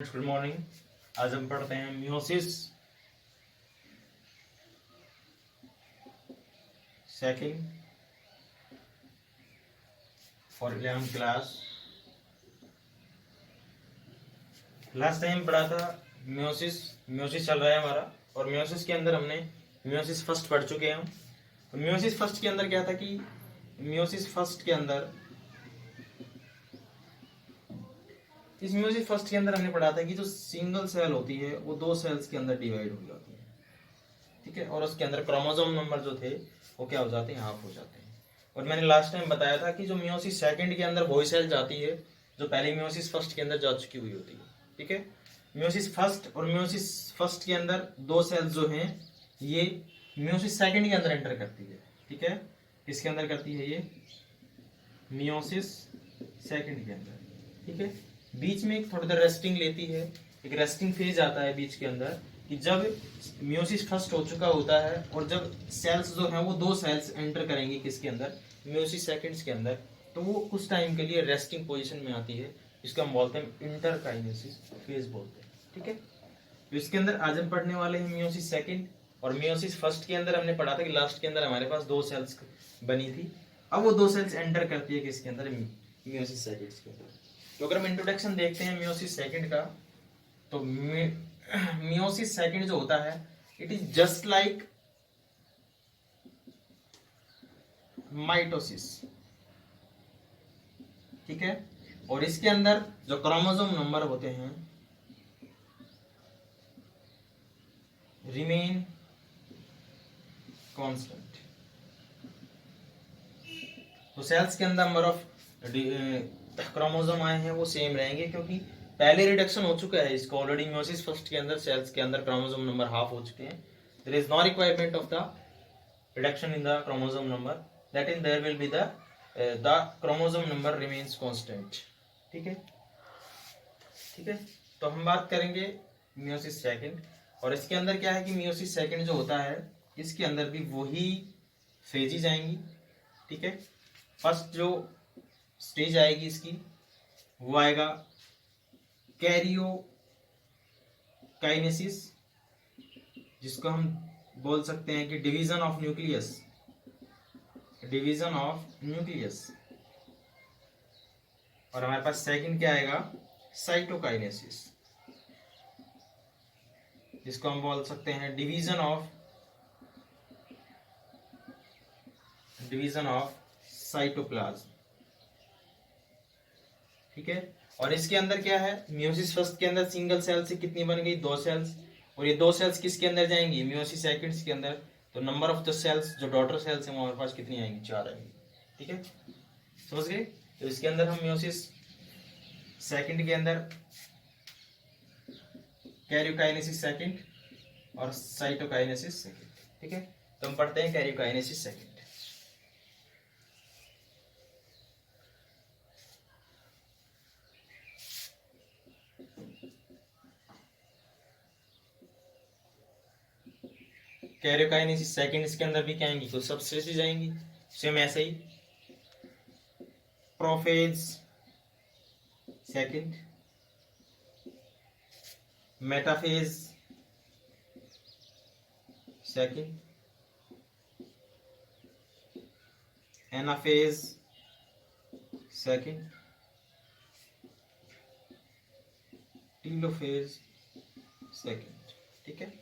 Good morning. आज हम पढ़ते हैं meiosis second for 11th class. Last time पढ़ा था मियोसिस मियोसिस चल रहा है हमारा, और मियोसिस के अंदर हमने मियोसिस फर्स्ट पढ़ चुके हैं। तो मियोसिस फर्स्ट के अंदर क्या था कि मियोसिस फर्स्ट के अंदर इस मियोसिस फर्स्ट के अंदर हमने पढ़ा था कि जो सिंगल सेल होती है वो दो सेल्स के अंदर डिवाइड हो जाती है, ठीक है। और उसके अंदर क्रोमोसोम नंबर जो थे वो क्या हो जाते हैं, हाफ हो जाते हैं। और मैंने लास्ट टाइम बताया था कि जो मियोसिस सेकंड के अंदर वही सेल जाती है जो पहले मियोसिस फर्स्ट के अंदर जा चुकी हुई होती है, ठीक है। मियोसिस फर्स्ट और मियोसिस फर्स्ट के अंदर दो सेल्स जो हैं ये मियोसिस सेकंड के अंदर एंटर करती है, ठीक है। किसके अंदर करती है ये, मियोसिस सेकंड के अंदर, ठीक है। बीच में एक थोड़ी देर रेस्टिंग लेती है, एक रेस्टिंग फेज आता है बीच के अंदर कि जब मियोसिस फर्स्ट हो चुका होता है और जब सेल्स जो हैं वो दो सेल्स एंटर करेंगे किसके अंदर, मियोसिस सेकंड्स के अंदर, तो वो कुछ टाइम के लिए रेस्टिंग पोजीशन में आती है। इसको हम बोलते हैं इंटरकाइनेसिस फेज बोलते हैं, ठीक है। तो इसके अंदर आज हम पढ़ने वाले हैं मियोसिस सेकंड। और मियोसिस फर्स्ट के अंदर हमने पढ़ा था कि लास्ट के अंदर हमारे पास दो सेल्स बनी थी। अब वो दो सेल्स एंटर करती है किसके अंदर, मियोसिस सेकंड्स के अंदर। तो अगर हम इंट्रोडक्शन देखते हैं मियोसिस सेकंड का, तो मियोसिस सेकंड जो होता है it is just like mitosis, ठीक है। और इसके अंदर जो क्रोमोसोम नंबर होते हैं रिमेन कांस्टेंट। तो सेल्स के अंदर नंबर ऑफ क्रोमोसोम आए हैं वो सेम रहेंगे, क्योंकि पहले रिडक्शन हो चुका है इसको ऑलरेडी। मियोसिस फर्स्ट के अंदर सेल्स के अंदर क्रोमोसोम नंबर हाफ हो चुके हैं। There is no requirement of the reduction in the chromosome number, that in there will be the chromosome number remains constant, ठीक है, ठीक है। तो हम बात करेंगे मियोसिस सेकंड। और इसके अंदर क्या है कि मियोसिस सेकंड जो होता है इसके अंदर भी वही फेजेज आएंगी, ठीक है। फर्स्ट जो स्टेज आएगी इसकी वो आएगा कैरियोकाइनेसिस, जिसको हम बोल सकते हैं कि division of nucleus, division of nucleus. और हमारे पास सेकंड क्या आएगा, साइटोकाइनेसिस, जिसको हम बोल सकते हैं डिवीजन ऑफ साइटोप्लाज्म, ठीक है। और इसके अंदर क्या है, मियोसिस फर्स्ट के अंदर सिंगल सेल से कितनी बन गई, दो सेल्स। और ये दो सेल्स किसके अंदर जाएंगी, मियोसिस सेकंड्स के अंदर। तो नंबर ऑफ द सेल्स जो डॉटर सेल्स हैं वो हमारे पास कितनी आएंगी, चार आएंगी, ठीक है। समझ गए। तो इसके अंदर हम मियोसिस सेकंड के अंदर कैरियोकाइनेसिस सेकंड और साइटोकाइनेसिस सेकंड, ठीक है। तो हम पढ़ते हैं कैरियोकाइनेसिस सेकंड। कैरियोकाइनेसिस सेकंड इसके अंदर भी क्या आएंगी, कुछ सबस्पेसीज आएंगी, सेम ऐसे ही prophase second, metaphase second, anaphase second, telophase second, ठीक है।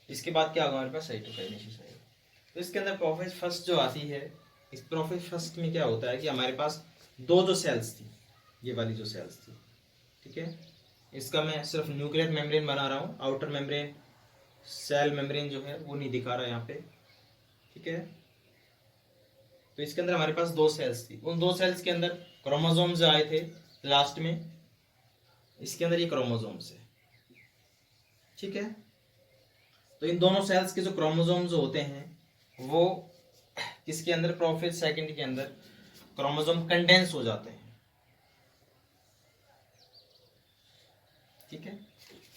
इसके बाद क्या होगा, हमारे पास साइटोकाइनेसिस आएगा। तो इसके अंदर प्रोफेज फर्स्ट जो आती है, इस प्रोफेज फर्स्ट में क्या होता है कि हमारे पास दो जो सेल्स थी, ये वाली जो सेल्स थी, ठीक है। इसका मैं सिर्फ न्यूक्लियर मेम्ब्रेन बना रहा हूँ, आउटर मेम्ब्रेन सेल मेम्ब्रेन जो है वो नहीं दिखा रहा है यहाँ पे, ठीक है। तो इसके अंदर हमारे पास दो सेल्स थी, उन दो सेल्स के अंदर क्रोमोसोम्स आए थे लास्ट में, इसके अंदर ये क्रोमोसोम्स है, ठीक है। तो इन दोनों सेल्स के जो क्रोमोसोम्स होते हैं वो किसके अंदर, प्रोफेज सेकंड के अंदर क्रोमोसोम कंडेंस हो जाते हैं, ठीक है।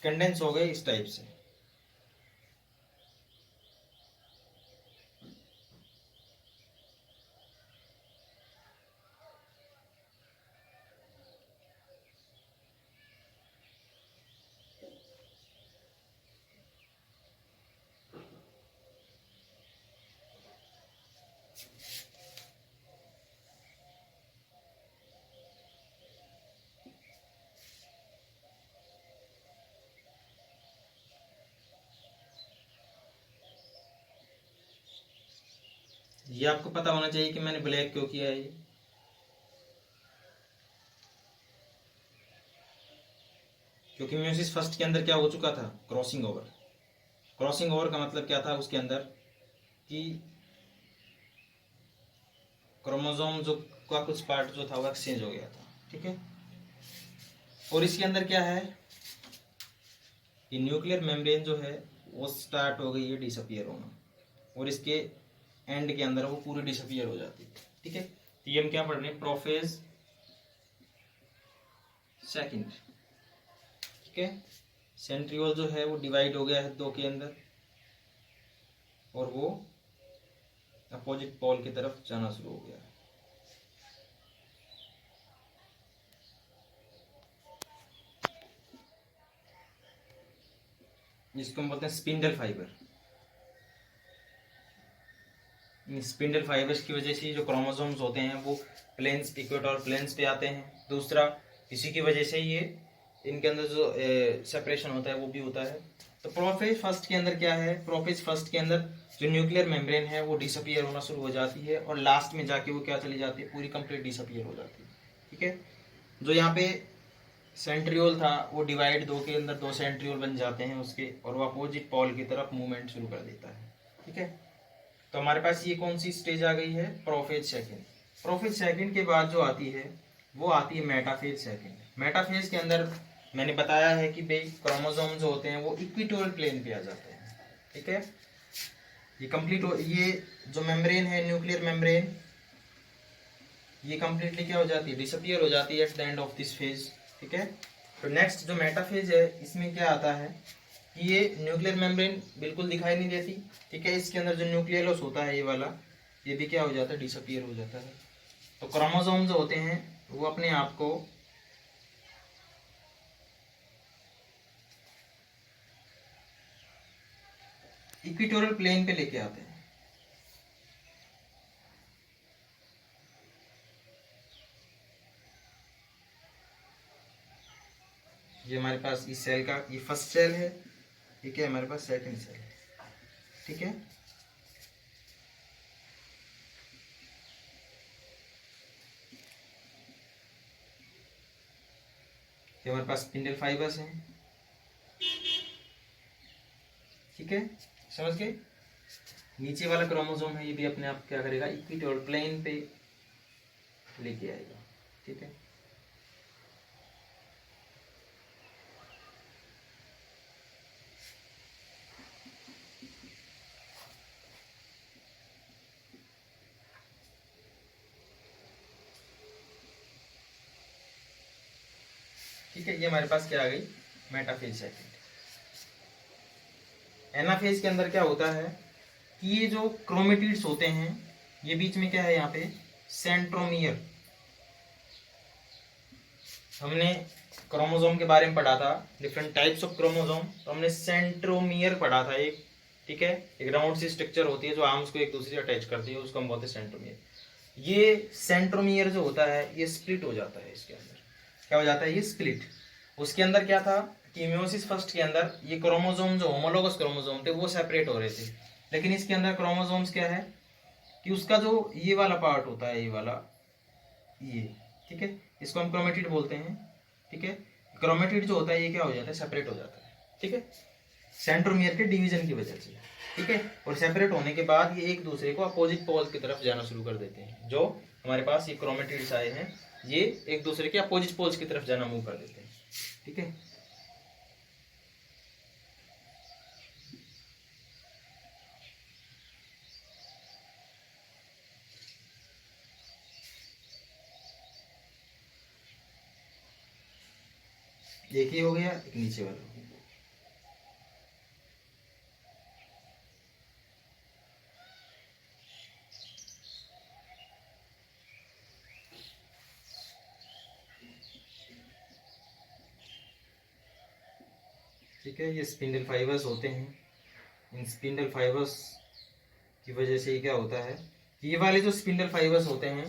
कंडेंस हो गए इस टाइप से। ये आपको पता होना चाहिए कि मैंने ब्लैक क्यों किया है। ये क्योंकि म्यूसिस फर्स्ट के अंदर क्या हो चुका था, क्रॉसिंग ओवर। क्रॉसिंग ओवर का मतलब क्या था उसके अंदर कि क्रोमोसोम जो का कुछ पार्ट जो था वो एक्सचेंज हो गया था, ठीक है। और इसके अंदर क्या है कि न्यूक्लियर मेम्ब्रेन जो है वो स्टार्ट हो गई है डिसअपियर होना, और इसके एंड के अंदर वो पूरी डिसअपियर हो जाती है, ठीक है। तो ये हम क्या पढ़ रहे हैं, प्रोफेज सेकंड, ठीक है। सेंट्रियोल जो है वो डिवाइड हो गया है दो के अंदर, और वो अपोजिट पोल की तरफ जाना शुरू हो गया है। जिसको हम बोलते हैं स्पिंडल फाइबर। इन स्पिंडल फाइबर्स की वजह से जो क्रोमोसोम्स होते हैं वो प्लेन्स, इक्वेटोरियल प्लेन्स पे आते हैं। दूसरा, इसी की वजह से ये इनके अंदर जो सेपरेशन होता है वो भी होता है। तो प्रोफेज फर्स्ट के अंदर क्या है, प्रोफेज फर्स्ट के अंदर जो न्यूक्लियर मेम्ब्रेन है वो डिसअपियर होना शुरू हो जाती है, और लास्ट में जाके वो क्या चली जाती है, पूरी कंप्लीट डिसअपियर हो जाती है, ठीक है। जो यहाँ पे सेंट्रियोल था वो डिवाइड दो के अंदर दो सेंट्रियोल बन जाते हैं उसके, और वो अपोजिट पोल की तरफ मूवमेंट शुरू कर देता है, ठीक है। तो हमारे पास ये कौन सी स्टेज आ गई है, प्रोफेज सेकंड। प्रोफेज सेकंड के बाद जो आती है वो आती है मेटाफेज सेकंड। मेटाफेज के अंदर मैंने बताया है कि भाई क्रोमोसोम जो होते हैं वो इक्वेटोरियल प्लेन पे आ जाते हैं, ठीक है। ये कंप्लीट ये जो मेम्ब्रेन है, न्यूक्लियर मेम्ब्रेन, ये कंप्लीटली क्या हो जाती है, डिसअपियर हो जाती है at the end of this phase, ठीक है। तो नेक्स्ट जो मेटाफेज है इसमें क्या आता है कि ये न्यूक्लियर मेम्ब्रेन बिल्कुल दिखाई नहीं देती, ठीक है। इसके अंदर जो न्यूक्लियस होता है ये वाला, ये भी क्या हो जाता है, डिसअपियर हो जाता है। तो क्रोमोसोम जो होते हैं वो अपने आप को इक्वेटोरियल प्लेन पे लेके आते हैं। ये हमारे पास इस सेल का ये फर्स्ट सेल है, ठीक है। हमारे पास सेकंड सेल है, ठीक है। ये हमारे पास स्पिंडल फाइबर्स हैं, ठीक है, समझ गए। नीचे वाला क्रोमोसोम है ये भी अपने आप क्या करेगा, इक्वेटोरियल प्लेन पे लेके आएगा, ठीक है। ठीक है, ये हमारे पास क्या आ गई, मेटाफेज सेकंड। एनाफेज के अंदर क्या होता है कि ये जो क्रोमेटिड्स होते हैं ये बीच में क्या है, यहाँ पे सेंट्रोमियर। हमने क्रोमोसोम के बारे में पढ़ा था, डिफरेंट टाइप्स ऑफ क्रोमोसोम, तो हमने सेंट्रोमियर पढ़ा था एक, ठीक है। एक राउंड सी स्ट्रक्चर होती है जो आर्म्स को एक दूसरे से अटैच करती है, उसको हम बोलते हैं सेंट्रोमियर। ये सेंट्रोमियर जो होता है ये स्प्लिट हो जाता है, इसके अंदर क्या हो जाता है, ये स्प्लिट। उसके अंदर क्या था कि म्योसिस फर्स्ट के अंदर ये क्रोमोसोम जो होमोलोगस क्रोमोसोम थे वो सेपरेट हो रहे थे, लेकिन इसके अंदर क्रोमोसोम्स क्या है कि उसका जो ये वाला पार्ट होता है, ये वाला, ये, ठीक है, इसको हम क्रोमेटिड बोलते हैं, ठीक है। क्रोमेटिड जो होता है ये क्या हो जाता है, सेपरेट हो जाता है, ठीक है, सेंट्रोमियर के डिवीजन की वजह से, ठीक है। और सेपरेट होने के बाद ये एक दूसरे को अपोजिट पोल की तरफ जाना शुरू कर देते हैं। जो हमारे पास ये क्रोमेटिड्स आए हैं ये एक दूसरे के अपोजिट पोल्स की तरफ जाना मूव कर देते हैं, ठीक है। एक ही हो गया, एक नीचे वाला हो गया। ठीक है, ये स्पिंडल फाइबर्स होते हैं। इन स्पिंडल फाइबर्स की वजह से क्या होता है, ये वाले जो स्पिंडल फाइबर्स होते हैं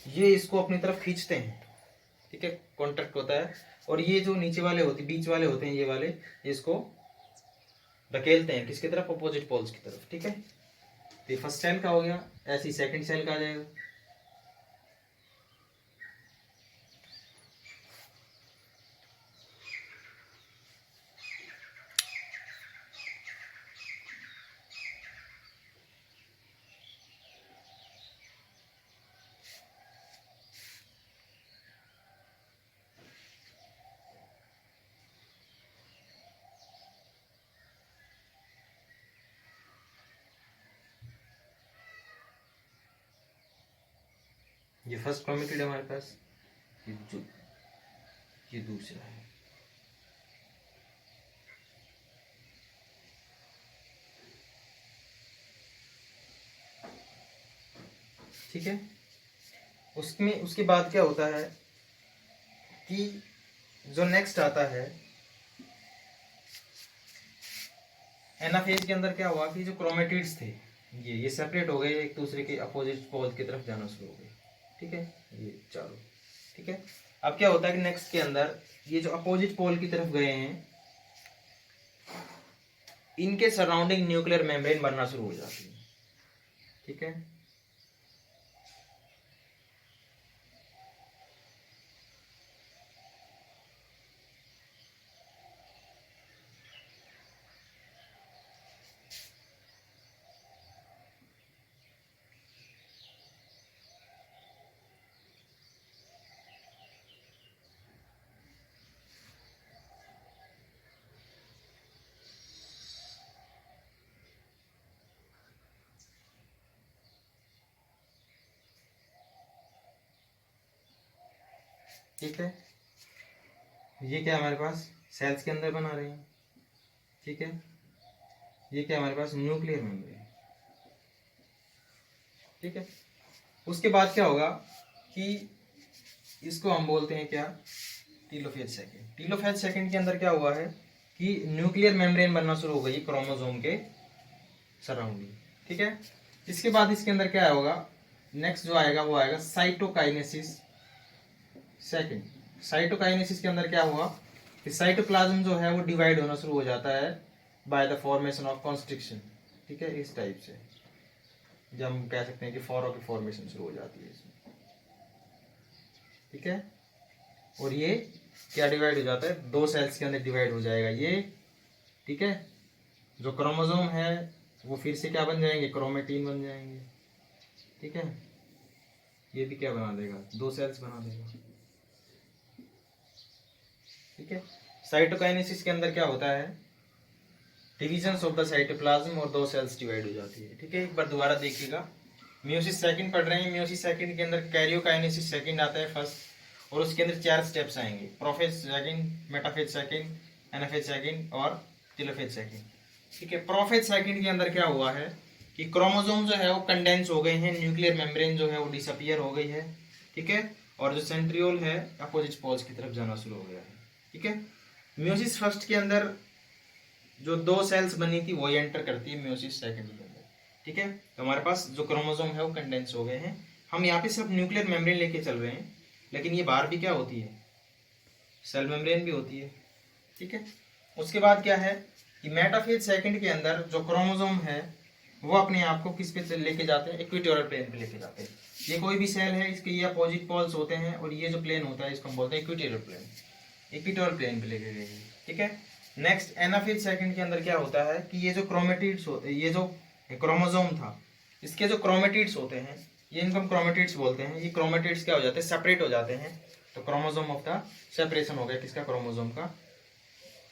ये इसको अपनी तरफ खींचते हैं, ठीक है, कॉन्ट्रैक्ट होता है। और ये जो नीचे वाले होते, बीच वाले होते हैं, ये वाले इसको धकेलते हैं किसकी तरफ, अपोजिट पोल्स की तरफ, ठीक है। तो फर्स्ट सेल का हो गया, ऐसे ही सेकंड सेल का आ जाएगा। ये फर्स्ट क्रोमेटिड है हमारे पास, ये दूसरा है। ठीक है, उसमें उसके बाद क्या होता है कि जो नेक्स्ट आता है एनाफेज के अंदर क्या हुआ कि जो क्रोमेटिड्स थे ये सेपरेट हो गए, एक दूसरे के अपोजिट पोल की तरफ जाना शुरू हो गए। ठीक है, ये चारों। ठीक है, अब क्या होता है कि नेक्स्ट के अंदर ये जो अपोजिट पोल की तरफ गए हैं इनके सराउंडिंग न्यूक्लियर मेम्ब्रेन बनना शुरू हो जाती है। ठीक है, ठीक है, ये क्या हमारे पास सेल्स के अंदर बना रहे हैं। ठीक है, ये क्या हमारे पास न्यूक्लियर मेम्ब्रेन। ठीक है, उसके बाद क्या होगा कि इसको हम बोलते हैं क्या, टीलोफेज सेकंड। टीलोफेज सेकंड के अंदर क्या हुआ है कि न्यूक्लियर मेम्ब्रेन बनना शुरू हो गई क्रोमोसोम के सराउंडिंग। ठीक है, इसके बाद इसके अंदर क्या होगा, नेक्स्ट जो आएगा वो आएगा साइटोकाइनेसिस सेकंड। साइटोकाइनेसिस के अंदर क्या हुआ कि साइटोप्लाज्म जो है वो डिवाइड होना शुरू हो जाता है by the formation of constriction. ठीक है, इस टाइप से जब हम कह सकते हैं कि फॉरो की फॉर्मेशन शुरू हो जाती है इसमें। ठीक है, और ये क्या डिवाइड हो जाता है, दो सेल्स के अंदर डिवाइड हो जाएगा ये। ठीक है, जो क्रोमोसोम है वो फिर से क्या बन जाएंगे, क्रोमेटिन बन जाएंगे। ठीक है, ये भी क्या बना देगा, दो सेल्स बना देगा। ठीक है, साइटोकाइनेसिस के अंदर क्या होता है, डिविजन ऑफ द साइटोप्लाज्म और दो सेल्स डिवाइड हो जाती है। ठीक है, एक बार दोबारा देखिएगा, मियोसिस सेकंड पढ़ रहे हैं, मियोसिस सेकंड के अंदर कैरियोकाइनेसिस सेकंड आता है फर्स्ट, और उसके अंदर 4 स्टेप्स आएंगे, prophase second, metaphase second, anaphase second और टेलोफेज सेकंड। ठीक है, प्रोफेज सेकंड के अंदर क्या हुआ है कि क्रोमोसोम जो है वो कंडेंस हो गए हैं, न्यूक्लियर मेम्ब्रेन जो है वो डिसअपियर हो गई है। ठीक है, और जो सेंट्रियोल है अपोजिट पोल्स की तरफ जाना शुरू हो गया है। ठीक है, मियोसिस फर्स्ट के अंदर जो दो सेल्स बनी थी वो एंटर करती है मियोसिस सेकंड के अंदर। ठीक है, तो हमारे पास जो क्रोमोसोम है वो कंडेंस हो गए हैं। हम यहाँ पे सिर्फ न्यूक्लियर मेम्ब्रेन लेके चल रहे हैं, लेकिन ये बाहर भी क्या होती है, सेल मेम्ब्रेन भी होती है। ठीक है, उसके बाद क्या है कि मेटाफेज सेकंड के अंदर जो क्रोमोसोम है वो अपने आप को किस पे लेके जाते हैं, इक्वेटोरियल प्लेन पे लेके जाते हैं। ये कोई भी सेल है, इसके ये अपोजिट पोल्स होते हैं, और ये जो प्लेन होता है इसको हम बोलते हैं इक्वेटोरियल प्लेन, इक्वेटोरियल प्लेन पे लेके गए। ठीक है, नेक्स्ट एनाफेज सेकंड के अंदर क्या होता है कि ये जो क्रोमेटिड्स होते, ये जो क्रोमोसोम था इसके जो क्रोमेटिड्स होते हैं, ये इनको हम क्रोमेटिड्स बोलते हैं। ये क्रोमेटिड्स क्या हो जाते हैं, सेपरेट हो जाते हैं। तो क्रोमोसोम ऑफ द सेपरेशन हो गया किसका, क्रोमोसोम का,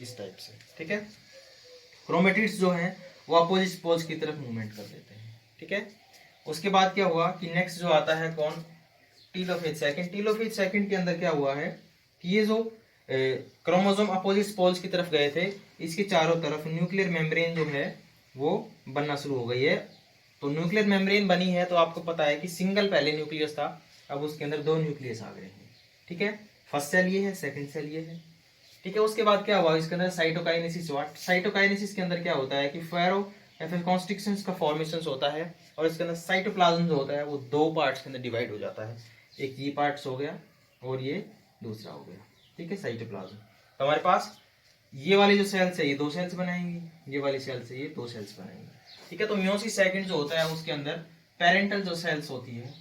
इस टाइप से। ठीक है, क्रोमेटिड्स जो हैं वो अपोजिट पोल्स की तरफ मूवमेंट कर देते हैं। ठीक है, उसके बाद क्या हुआ कि नेक्स्ट जो आता है कौन, टीलोफेज सेकंड। टीलोफेज सेकंड के अंदर क्या हुआ है कि ये जो क्रोमोसोम अपोजिट पोल्स की तरफ गए थे, इसके चारों तरफ न्यूक्लियर मेम्ब्रेन जो है वो बनना शुरू हो गई है। तो न्यूक्लियर मेम्ब्रेन बनी है तो आपको पता है कि सिंगल पहले न्यूक्लियस था, अब उसके अंदर दो न्यूक्लियस आ गए हैं। ठीक है, फर्स्ट सेल ये है, सेकंड सेल ये है। ठीक है, उसके बाद क्या हुआ, इसके अंदर साइटोकाइनेसिस हुआ। साइटोकाइनेसिस के अंदर क्या होता है कि फेरो या फिर कॉन्स्ट्रिक्शंस का फॉर्मेशन होता है, और इसके अंदर साइटोप्लाज्म जो होता है वो दो पार्ट्स के अंदर डिवाइड हो जाता है, एक ये पार्ट्स हो गया और ये दूसरा हो गया। ठीक है, साइटोप्लाज्म। तो हमारे पास ये वाली जो सेल्स है ये दो सेल्स बनाएंगी, ये वाली सेल्स है ये दो सेल्स बनाएंगी। ठीक है। तो मियोसिस सेकंड जो होता है उसके अंदर पेरेंटल जो सेल्स होती है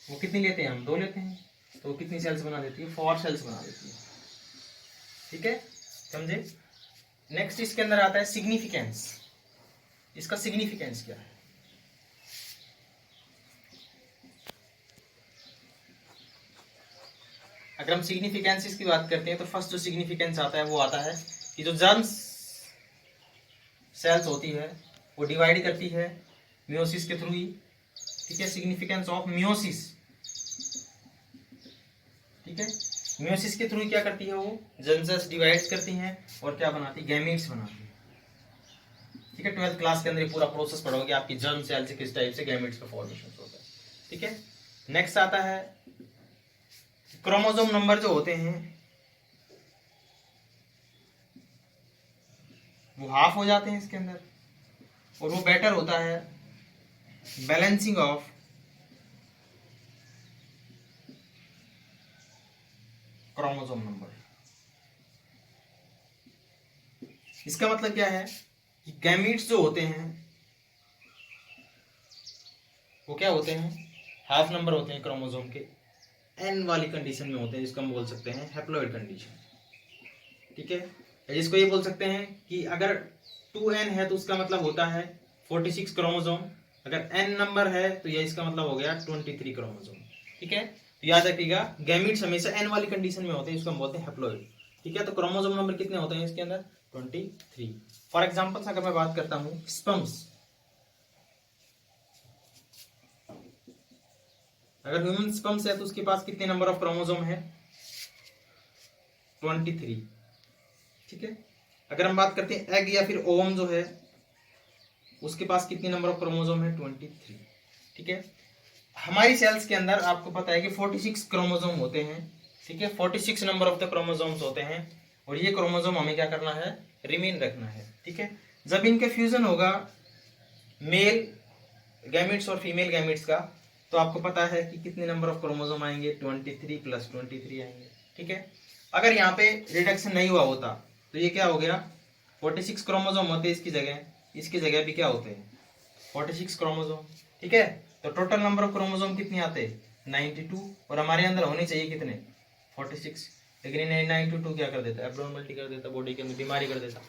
वो कितनी लेते हैं हम, 2 लेते हैं, तो कितनी सेल्स बना देती है, 4 सेल्स बना देती है। ठीक है, समझे। नेक्स्ट इसके अंदर आता है सिग्निफिकेंस। इसका सिग्निफिकेंस क्या है? अगर हम सिग्निफिकेंस की बात करते हैं तो फर्स्ट जो सिग्निफिकेंस आता है वो आता है कि जो जर्म सेल्स होती है वो डिवाइड करती है मियोसिस के थ्रू ही। ठीक है, सिग्निफिकेंस ऑफ मियोसिस। ठीक है, मियोसिस के थ्रू क्या करती है वो, जर्म सेल्स डिवाइड करती हैं और क्या बनाती है, गैमीट्स बनाती है। ठीक है, 12th क्लास के अंदर ये पूरा प्रोसेस पढ़ोगे आपकी जर्म सेल से किस टाइप से गैमीट्स का फॉर्मेशन होता है। ठीक है, नेक्स्ट आता है क्रोमोसोम नंबर जो होते हैं वो हाफ हो जाते हैं इसके अंदर, और वो बेटर होता है बैलेंसिंग ऑफ क्रोमोसोम नंबर। इसका मतलब क्या है कि गैमीट्स जो होते हैं वो क्या होते हैं, हाफ नंबर होते हैं क्रोमोसोम के, एन वाली कंडीशन में होते हैं, जिसको हम बोल सकते हैं हैप्लॉइड कंडीशन। ठीक है, जिसको ये बोल सकते हैं कि अगर 2n है तो उसका मतलब होता है 46 क्रोमोसोम, अगर n नंबर है तो ये इसका मतलब हो गया 23 क्रोमोसोम। ठीक है, तो याद रखिएगा गैमीट्स हमेशा n वाली कंडीशन में होते हैं, इसको हम बोलते हैं हैप्लॉइड। ठीक है, तो क्रोमोसोम नंबर कितने होते हैं इसके अंदर, 23। फॉर एग्जाम्पल अगर मैं बात करता हूं स्पर्म्स, अगर ह्यूमन स्पर्म्स है तो उसके पास कितने नंबर ऑफ क्रोमोसोम है, 23। ठीक है, अगर हम बात करते हैं एग या फिर ओवम जो है उसके पास कितने नंबर ऑफ क्रोमोसोम है, 23। ठीक है, हमारी सेल्स के अंदर आपको पता है कि 46 क्रोमोसोम होते हैं। ठीक है, 46 नंबर ऑफ द क्रोमोसोम्स होते हैं, और ये क्रोमोसोम हमें क्या करना है, रिमेन रखना है। ठीक है, जब इनका फ्यूजन होगा मेल गैमेट्स और फीमेल गैमेट्स का, तो आपको पता है कि कितने नंबर ऑफ क्रोमोसोम आएंगे, 23 + 23 आएंगे। ठीक है, अगर यहाँ पे रिडक्शन नहीं हुआ होता तो ये क्या हो गया, 46 क्रोमोसोम होते इसकी जगह भी क्या होते हैं, 46 क्रोमोसोम। ठीक है, तो टोटल नंबर ऑफ क्रोमोसोम कितने आते, 92, और हमारे अंदर होने चाहिए कितने, 46। लेकिन इन्हें 92 क्या कर देता है, एब्नॉर्मलिटी कर देता, बॉडी के अंदर बीमारी कर देता।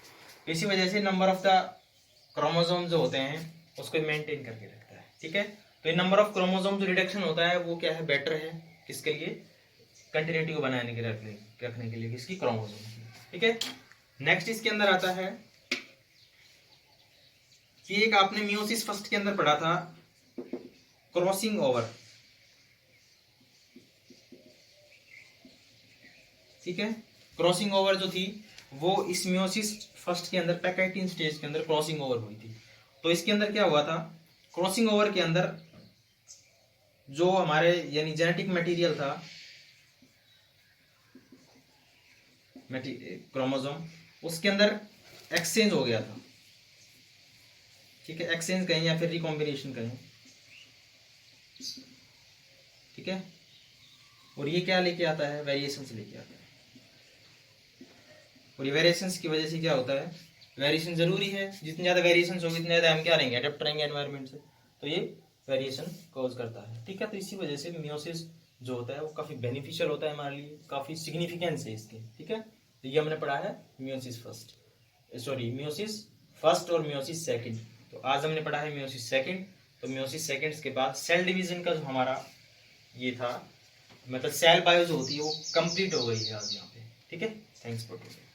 इसी वजह से नंबर ऑफ द क्रोमोसोम जो होते हैं उसको मेंटेन करके रखता है। ठीक है, तो ये नंबर ऑफ क्रोमोसोम जो रिडक्शन होता है वो क्या है, बेटर है किसके लिए, कंटिन्यूटी को बनाने के रखने के लिए किसकी, क्रोमोसोम की। ठीक है, नेक्स्ट इसके अंदर आता है कि एक आपने मियोसिस फर्स्ट के अंदर पढ़ा था क्रॉसिंग ओवर। ठीक है, क्रॉसिंग ओवर जो थी वो इस मियोसिस फर्स्ट के अंदर पैकेटिन स्टेज के अंदर क्रॉसिंग ओवर हुई थी। तो इसके अंदर क्या हुआ था, क्रॉसिंग ओवर के अंदर जो हमारे यानी जेनेटिक मटेरियल था, क्रोमोसोम, उसके अंदर एक्सचेंज हो गया था। ठीक है, एक्सचेंज कहें या फिर रिकॉम्बिनेशन कहें। ठीक है, और ये क्या लेके आता है, वेरिएशंस लेके आता है, और ये वेरिएशंस की वजह से क्या होता है, वेरिएशन जरूरी है, जितनी ज़्यादा वेरिएशंस होगी उतने ज़्यादा हम क्या रहेंगे, अडेप्ट रहेंगे एनवायरनमेंट से, तो ये वेरिएशन कॉज करता है। ठीक है, तो इसी वजह से मियोसिस जो होता है वो काफ़ी बेनिफिशियल होता है हमारे लिए, काफ़ी सिग्निफिकेंस है इसके। ठीक है, तो ये हमने पढ़ा है मियोसिस फर्स्ट और मियोसिस सेकंड। तो आज हमने पढ़ा है मियोसिस सेकंड। तो मियोसिस सेकंड्स के बाद सेल डिवीजन का जो हमारा ये था, मतलब सेल बायो जो होती है वो कंप्लीट हो गई है आज यहाँ पे। ठीक है, थैंक्स फॉर टुडे।